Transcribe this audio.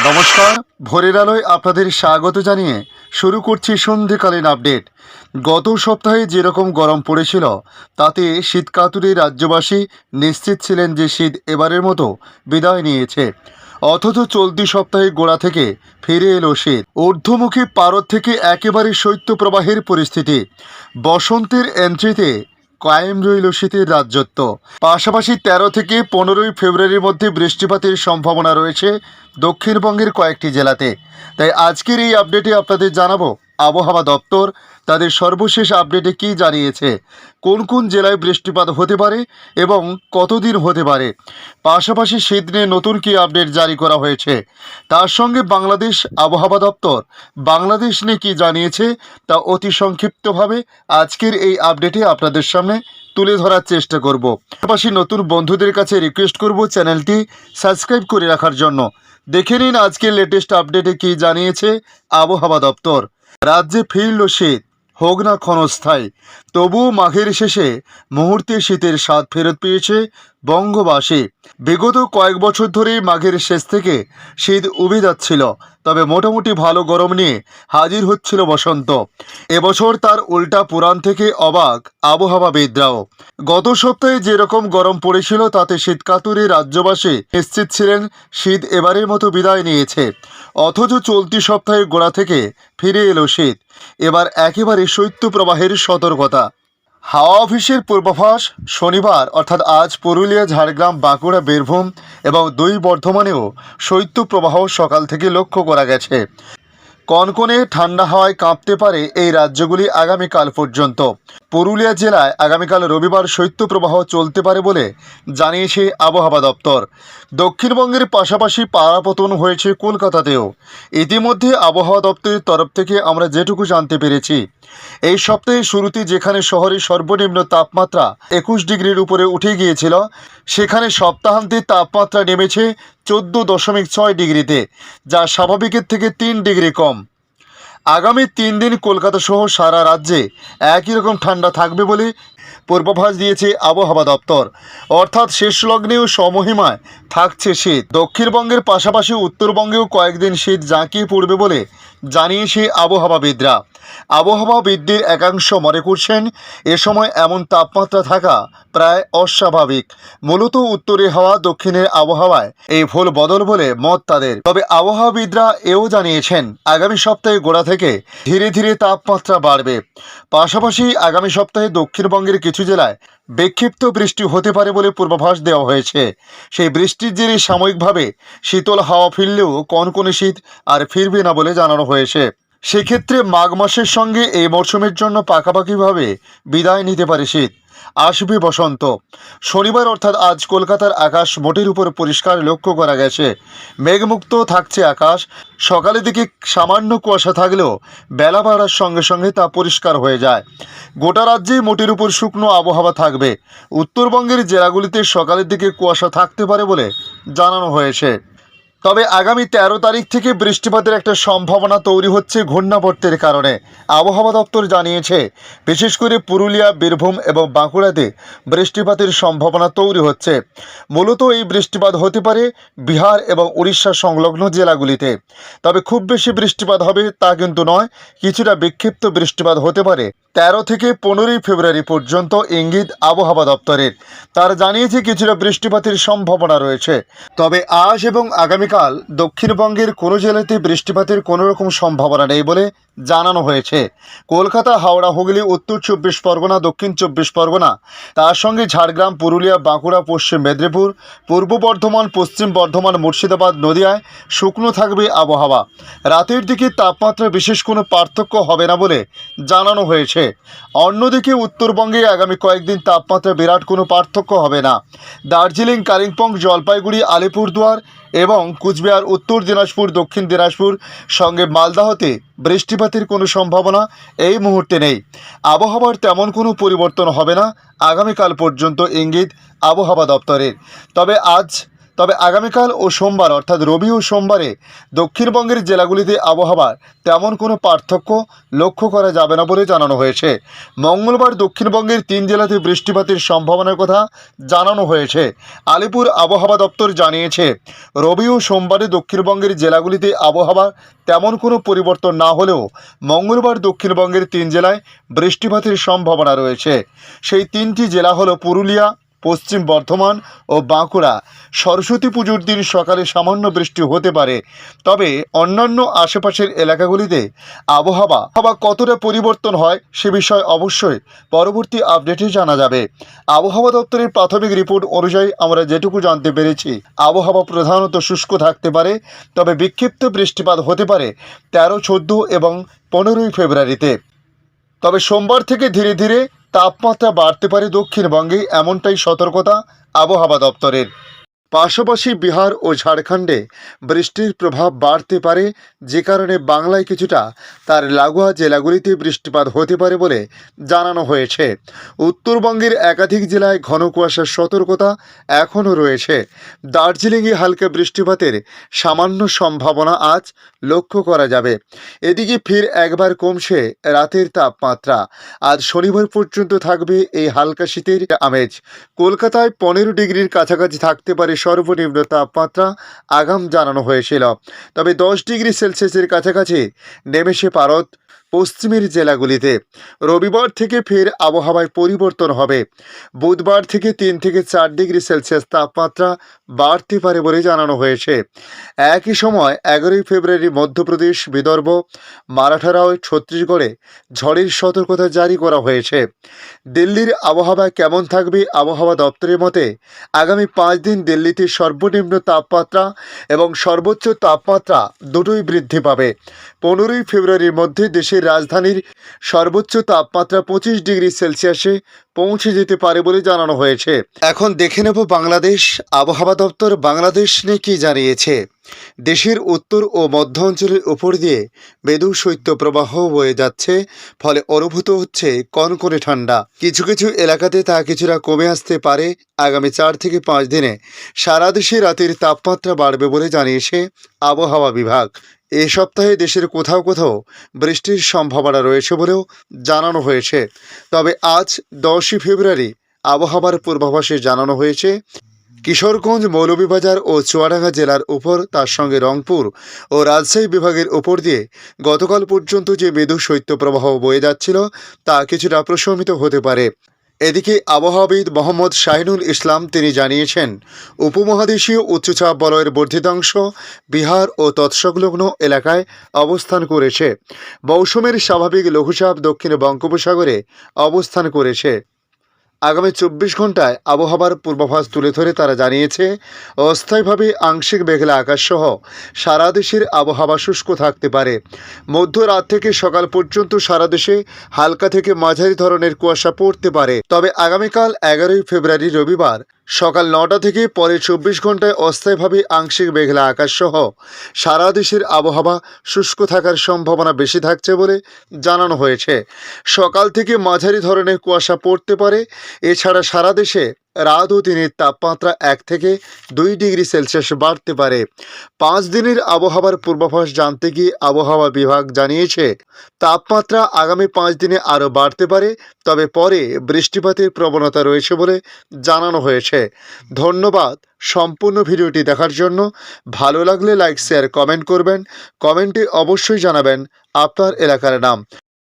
নমস্কার, ভোরের আলোয় আপনাদের স্বাগত জানিয়ে শুরু করছি সন্ধ্যেকালীন আপডেট। গত সপ্তাহে যেরকম গরম পড়েছিল তাতে শীতকাতুরে রাজ্যবাসী নিশ্চিত ছিলেন যে শীত এবারের মতো বিদায় নিয়েছে। অথচ চলতি সপ্তাহে গোড়া থেকে ফিরে এলো শীত। ঊর্ধ্বমুখী পারদ থেকে একেবারে শৈত্যপ্রবাহের পরিস্থিতি। বসন্তের এন্ট্রিতে কায়েম রইল শীতের রাজত্ব। পাশাপাশি 13 থেকে 15 ফেব্রুয়ারির মধ্যে বৃষ্টিপাতের সম্ভাবনা রয়েছে দক্ষিণবঙ্গের কয়েকটি জেলাতে। তাই আজকের এই আপডেটে আপনাদের জানাবো আবহাওয়া দপ্তর তাদের সর্বশেষ আপডেটে কী জানিয়েছে, কোন কোন জেলায় বৃষ্টিপাত হতে পারে এবং কতদিন হতে পারে। পাশাপাশি শীত নিয়ে নতুন কী আপডেট জারি করা হয়েছে, তার সঙ্গে বাংলাদেশ আবহাওয়া দপ্তর বাংলাদেশ নিয়ে কী জানিয়েছে তা অতি সংক্ষিপ্তভাবে আজকের এই আপডেটে আপনাদের সামনে তুলে ধরার চেষ্টা করব। পাশাপাশি নতুন বন্ধুদের কাছে রিকোয়েস্ট করব চ্যানেলটি সাবস্ক্রাইব করে রাখার জন্য। দেখে নিন আজকের লেটেস্ট আপডেটে কী জানিয়েছে আবহাওয়া দপ্তর। রাজ্যে ফিরল শীত, হোক না ক্ষণস্থায়ী, তবুও মাঘের শেষে মুহূর্তে শীতের স্বাদ ফেরত পেয়েছে বঙ্গবাসী। বিগত কয়েক বছর ধরেই মাঘের শেষ থেকে শীত উবে যাচ্ছিল, তবে মোটামুটি ভালো গরম নিয়ে হাজির হচ্ছিল বসন্ত। এবছর তার উল্টা পুরাণ থেকে অবাক আবহাওয়াবিদরাও। গত সপ্তাহে যেরকম গরম পড়েছিল তাতে শীতকাতুরে রাজ্যবাসী নিশ্চিত ছিলেন শীত এবারের মতো বিদায় নিয়েছে। অথচ চলতি সপ্তাহে গোড়া থেকে ফিরে এলো শীত। এবার একেবারে শৈত্যপ্রবাহের সতর্কতা। হাওয়া অফিসের পূর্বাভাস, শনিবার অর্থাৎ আজ পুরুলিয়া, ঝাড়গ্রাম, বাঁকুড়া, বীরভূম এবং 2 বর্ধমানেও শৈত্যপ্রবাহ সকাল থেকে লক্ষ্য করা গেছে। কনকনে ঠান্ডা হাওয়ায় কাঁপতে পারে এই রাজ্যগুলি আগামীকাল পর্যন্ত। পুরুলিয়া জেলায় আগামীকাল রবিবার শৈত্যপ্রবাহ চলতে পারে বলে জানিয়েছে আবহাওয়া দপ্তর। দক্ষিণবঙ্গের পাশাপাশি পাড়াপতন হয়েছে কলকাতাতেও। ইতিমধ্যে আবহাওয়া দপ্তরের তরফ থেকে আমরা যেটুকু জানতে পেরেছি, এই সপ্তাহের শুরুতে যেখানে শহরের সর্বনিম্ন তাপমাত্রা 21 ডিগ্রির উপরে উঠে গিয়েছিল, সেখানে সপ্তাহান্তে তাপমাত্রা নেমেছে 14.6 ডিগ্রিতে, যা স্বাভাবিকের থেকে 3 ডিগ্রি কম। আগামী 3 দিন কলকাতা সহ সারা রাজ্যে একই রকম ঠান্ডা থাকবে বলে পূর্বাভাস দিয়েছে আবহাওয়া দপ্তর। অর্থাৎ শেষ লগ্নেও সমহিমায় থাকছে শীত। দক্ষিণবঙ্গের পাশাপাশি উত্তরবঙ্গেও কয়েকদিন শীত জাঁকিয়ে পড়বে বলে জানিয়েছে আবহাওয়াবিদরা। আবহাওয়াবিদদের একাংশ মনে করছেন এ সময় এমন তাপমাত্রা থাকা প্রায় অস্বাভাবিক। মূলত উত্তরে হাওয়া, দক্ষিণের আবহাওয়ায় এই ভুল বদল বলে মত তাদের। তবে আবহাওয়াবিদরা এও জানিয়েছেন আগামী সপ্তাহে গোড়া থেকে ধীরে ধীরে তাপমাত্রা বাড়বে। পাশাপাশি আগামী সপ্তাহে দক্ষিণবঙ্গের কিছু জেলায় বিক্ষিপ্ত বৃষ্টি হতে পারে বলে পূর্বাভাস দেওয়া হয়েছে। সেই বৃষ্টির জেরে সাময়িকভাবে শীতল হাওয়া ফিরলেও কনকনে শীত আর ফিরবে না বলে জানানো হয়েছে। সেক্ষেত্রে মাঘ মাসের সঙ্গে এই মরশুমের জন্য পাকাপাকিভাবে বিদায় নিতে পারে শীত। আসবে বসন্ত। শনিবার অর্থাৎ আজ কলকাতার আকাশ মোটের উপর পরিষ্কার লক্ষ্য করা গেছে। মেঘমুক্ত থাকছে আকাশ। সকালের দিকে সামান্য কুয়াশা থাকলেও বেলা বাড়ার সঙ্গে সঙ্গে তা পরিষ্কার হয়ে যায়। গোটা রাজ্যেই মোটের উপর শুকনো আবহাওয়া থাকবে। উত্তরবঙ্গের জেলাগুলিতে সকালের দিকে কুয়াশা থাকতে পারে বলে জানানো হয়েছে। তবে আগামী 13 তারিখ থেকে বৃষ্টিপাতের একটা সম্ভাবনা তৈরি হচ্ছে ঘূর্ণাবর্তের কারণে। আবহাওয়া দপ্তর জানিয়েছে বিশেষ করে পুরুলিয়া, বীরভূম এবং বাঁকুড়াতে বৃষ্টিপাতের সম্ভাবনা তৈরি হচ্ছে। মূলত এই বৃষ্টিপাত হতে পারে বিহার এবং উড়িষ্যা সংলগ্ন জেলাগুলিতে। তবে খুব বেশি বৃষ্টিপাত হবে তা কিন্তু নয়, কিছুটা বিক্ষিপ্ত বৃষ্টিপাত হতে পারে 13 থেকে 15 ফেব্রুয়ারি পর্যন্ত ইঙ্গিত আবহাওয়া দপ্তরের। তারা জানিয়েছে কিছুটা বৃষ্টিপাতের সম্ভাবনা রয়েছে। তবে আজ এবং আগামীকাল দক্ষিণবঙ্গের কোনো জেলাতে বৃষ্টিপাতের কোনো রকম সম্ভাবনা নেই বলে জানানো হয়েছে। কলকাতা, হাওড়া, হুগলি, উত্তর 24 পরগনা, দক্ষিণ 24 পরগনা, তার সঙ্গে ঝাড়গ্রাম, পুরুলিয়া, বাঁকুড়া, পশ্চিম মেদিনীপুর, পূর্ব বর্ধমান, পশ্চিম বর্ধমান, মুর্শিদাবাদ, নদিয়ায় শুকনো থাকবে আবহাওয়া। রাতের দিকে তাপমাত্রা বিশেষ কোনো পার্থক্য হবে না বলে জানানো হয়েছে। অন্যদিকে উত্তরবঙ্গে আগামী কয়েকদিন তাপমাত্রা বিরাট কোনো পার্থক্য হবে না। দার্জিলিং, কালিম্পং, জলপাইগুড়ি, আলিপুরদুয়ার এবং কুচবিহার, উত্তর দিনাজপুর, দক্ষিণ দিনাজপুর সঙ্গে মালদাহতে বৃষ্টিপাতের কোনো সম্ভাবনা এই মুহূর্তে নেই। আবহাওয়ার তেমন কোনো পরিবর্তন হবে না আগামীকাল পর্যন্ত ইঙ্গিত আবহাওয়া দপ্তরের। তবে আজ তবে আগামীকাল ও সোমবার অর্থাৎ রবি ও সোমবারে দক্ষিণবঙ্গের জেলাগুলিতে আবহাওয়ার তেমন কোনো পার্থক্য লক্ষ্য করা যাবে না বলে জানানো হয়েছে। মঙ্গলবার দক্ষিণবঙ্গের 3 জেলাতে বৃষ্টিপাতের সম্ভাবনার কথা জানানো হয়েছে। আলিপুর আবহাওয়া দপ্তর জানিয়েছে, রবি ও সোমবারে দক্ষিণবঙ্গের জেলাগুলিতে আবহাওয়ার তেমন কোনো পরিবর্তন না হলেও মঙ্গলবার দক্ষিণবঙ্গের 3 জেলায় বৃষ্টিপাতের সম্ভাবনা রয়েছে। সেই 3টি জেলা হলো পুরুলিয়া, পশ্চিম বর্ধমান ও বাঁকুড়া। সরস্বতী পুজোর দিন সকালে সামান্য বৃষ্টি হতে পারে, তবে অন্যান্য আশেপাশের এলাকাগুলিতে আবহাওয়া কতটা পরিবর্তন হয় সে বিষয়ে অবশ্যই পরবর্তী আপডেটে জানা যাবে। আবহাওয়া দপ্তরের প্রাথমিক রিপোর্ট অনুযায়ী আমরা যেটুকু জানতে পেরেছি, আবহাওয়া প্রধানত শুষ্ক থাকতে পারে, তবে বিক্ষিপ্ত বৃষ্টিপাত হতে পারে 13, 14 এবং 15 ফেব্রুয়ারিতে। তবে সোমবার থেকে ধীরে ধীরে তাপমাত্রা বাড়তে পারে দক্ষিণবঙ্গে, এমনটাই সতর্কতা আবহাওয়া দপ্তরের। পাশাপাশি বিহার ও ঝাড়খণ্ডে বৃষ্টির প্রভাব বাড়তে পারে, যে কারণে বাংলায় কিছুটা তার লাগোয়া জেলাগুলিতে বৃষ্টিপাত হতে পারে বলে জানানো হয়েছে। উত্তরবঙ্গের একাধিক জেলায় ঘন কুয়াশার সতর্কতা এখনও রয়েছে। দার্জিলিংয়ে হালকা বৃষ্টিপাতের সামান্য সম্ভাবনা আজ লক্ষ্য করা যাবে। এদিকে ফের একবার কমছে রাতের তাপমাত্রা। আজ শনিবার পর্যন্ত থাকবে এই হালকা শীতের আমেজ। কলকাতায় 15 ডিগ্রির কাছাকাছি থাকতে পারে সর্বনিম্ন তাপমাত্রা, আগাম জানানো হয়েছিল। তবে 10 ডিগ্রি সেলসিয়াসের কাছাকাছি নেমেছে ভারত পশ্চিমের জেলাগুলিতে। রবিবার থেকে ফের আবহাওয়ায় পরিবর্তন হবে। বুধবার থেকে 3 থেকে 4 ডিগ্রি সেলসিয়াস তাপমাত্রা বাড়তে পারে বলে জানানো হয়েছে। একই সময় 11 ফেব্রুয়ারি মধ্যপ্রদেশ, বিদর্ভ, মারাঠারা ও ছত্তিশগড়ে ঝড়ের সতর্কতা জারি করা হয়েছে। দিল্লির আবহাওয়া কেমন থাকবে? আবহাওয়া দপ্তরের মতে আগামী 5 দিন দিল্লিতে সর্বনিম্ন তাপমাত্রা এবং সর্বোচ্চ তাপমাত্রা দুটোই বৃদ্ধি পাবে। 15 ফেব্রুয়ারির মধ্যে দেশের রাজধানীর সর্বোচ্চ তাপমাত্রা 25 ডিগ্রি সেলসিয়াসে পৌঁছে যেতে পারে বলে জানানো হয়েছে। এখন দেখে নেব বাংলাদেশ আবহাওয়া দপ্তর বাংলাদেশ নিয়ে কী জানিয়েছে। দেশের উত্তর ও মধ্য অঞ্চলের উপর দিয়ে মৃদু শৈত্যপ্রবাহ বয়ে যাচ্ছে, ফলে অনুভূত হচ্ছে কনকনে ঠান্ডা। কিছু কিছু এলাকাতে তা কিছুটা কমে আসতে পারে। আগামী 4 থেকে 5 দিনে সারা দেশে রাতের তাপমাত্রা বাড়বে বলে জানিয়েছে আবহাওয়া বিভাগ। এ সপ্তাহে দেশের কোথাও কোথাও বৃষ্টির সম্ভাবনা রয়েছে বলেও জানানো হয়েছে। তবে আজ 10 ফেব্রুয়ারি আবহাওয়ার পূর্বাভাসে জানানো হয়েছে, কিশোরগঞ্জ, মৌলভীবাজার ও চুয়াডাঙ্গা জেলার উপর, তার সঙ্গে রংপুর ও রাজশাহী বিভাগের উপর দিয়ে গতকাল পর্যন্ত যে মৃদু শৈত্যপ্রবাহ বয়ে যাচ্ছিল তা কিছুটা প্রশমিত হতে পারে। এদিকে আবহাওয়াবিদ মোহাম্মদ শাহিনুল ইসলাম তিনি জানিয়েছেন, উপমহাদেশীয় উচ্চচাপ বলয়ের বর্ধিতাংশ বিহার ও তৎসংলগ্ন এলাকায় অবস্থান করেছে। মৌসুমের স্বাভাবিক লঘুচাপ দক্ষিণ বঙ্গোপসাগরে অবস্থান করেছে। আগামী 24 ঘন্টায় আবহাওয়ার পূর্বাভাস তুলে ধরে তারা জানিয়েছে, অস্থায়ীভাবে আংশিক মেঘলা আকাশসহ সারা দেশের আবহাওয়া শুষ্ক থাকতে পারে। মধ্যরাত থেকে সকাল পর্যন্ত সারা দেশে হালকা থেকে মাঝারি ধরনের কুয়াশা পড়তে পারে। তবে আগামীকাল 11 ফেব্রুয়ারি রবিবার সকাল 9টা থেকে পরে 24 ঘন্টায় অস্থায়ীভাবে আংশিক মেঘলা আকাশসহ সারা দেশের আবহাওয়া শুষ্ক থাকার সম্ভাবনা বেশি থাকছে বলে জানানো হয়েছে। সকাল থেকে মাঝারি ধরনের কুয়াশা পড়তে পারে। এছাড়া সারা দেশে রাত ও দিনের তাপমাত্রা 1 থেকে 2 ডিগ্রি সেলসিয়াস বাড়তে পারে। 5 দিনের আবহাওয়ার পূর্বাভাস জানতে গিয়ে আবহাওয়া বিভাগ জানিয়েছে, তাপমাত্রা আগামী 5 দিনে আরও বাড়তে পারে, তবে পরে বৃষ্টিপাতের প্রবণতা রয়েছে বলে জানানো হয়েছে। ধন্যবাদ সম্পূর্ণ ভিডিওটি দেখার জন্য। ভালো লাগলে লাইক, শেয়ার, কমেন্ট করবেন। কমেন্টে অবশ্যই জানাবেন আপনার এলাকার নাম।